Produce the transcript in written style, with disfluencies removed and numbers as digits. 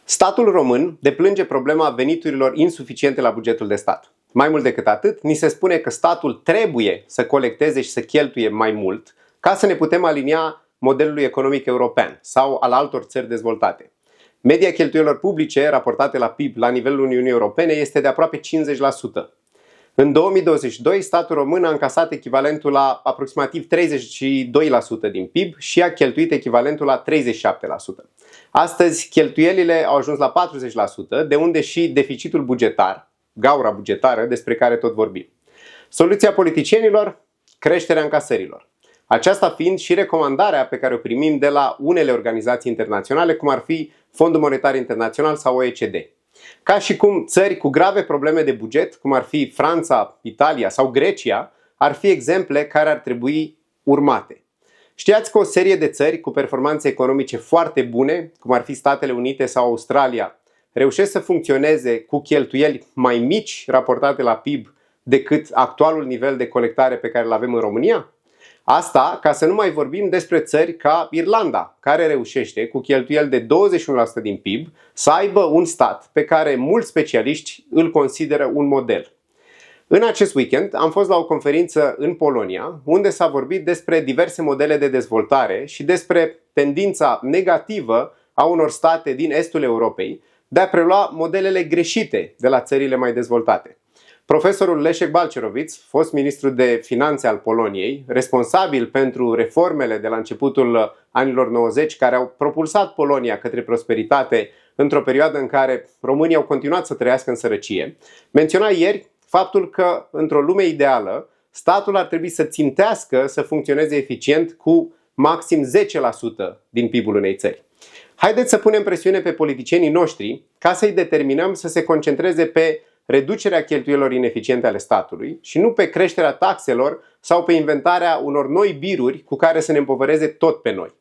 Statul român deplânge problema veniturilor insuficiente la bugetul de stat. Mai mult decât atât, ni se spune că statul trebuie să colecteze și să cheltuie mai mult ca să ne putem alinia modelului economic european sau al altor țări dezvoltate. Media cheltuielor publice raportate la PIB la nivelul Uniunii Europene este de aproape 50%. În 2022, statul român a încasat echivalentul la aproximativ 32% din PIB și a cheltuit echivalentul la 37%. Astăzi, cheltuielile au ajuns la 40%, de unde și deficitul bugetar, gaura bugetară despre care tot vorbim. Soluția politicienilor? Creșterea încasărilor. Aceasta fiind și recomandarea pe care o primim de la unele organizații internaționale, cum ar fi Fondul Monetar Internațional sau OECD. Ca și cum țări cu grave probleme de buget, cum ar fi Franța, Italia sau Grecia, ar fi exemple care ar trebui urmate. Știați că o serie de țări cu performanțe economice foarte bune, cum ar fi Statele Unite sau Australia, reușesc să funcționeze cu cheltuieli mai mici raportate la PIB decât actualul nivel de colectare pe care îl avem în România? Asta ca să nu mai vorbim despre țări ca Irlanda, care reușește cu cheltuieli de 21% din PIB să aibă un stat pe care mulți specialiști îl consideră un model. În acest weekend am fost la o conferință în Polonia, unde s-a vorbit despre diverse modele de dezvoltare și despre tendința negativă a unor state din estul Europei de a prelua modelele greșite de la țările mai dezvoltate. Profesorul Leszek Balcerowicz, fost ministru de finanțe al Poloniei, responsabil pentru reformele de la începutul anilor 90 care au propulsat Polonia către prosperitate într-o perioadă în care românii au continuat să trăiască în sărăcie, menționa ieri faptul că într-o lume ideală, statul ar trebui să țintească să funcționeze eficient cu maxim 10% din PIB-ul unei țări. Haideți să punem presiune pe politicienii noștri ca să-i determinăm să se concentreze pe reducerea cheltuielor ineficiente ale statului și nu pe creșterea taxelor sau pe inventarea unor noi biruri cu care să ne împovăreze tot pe noi.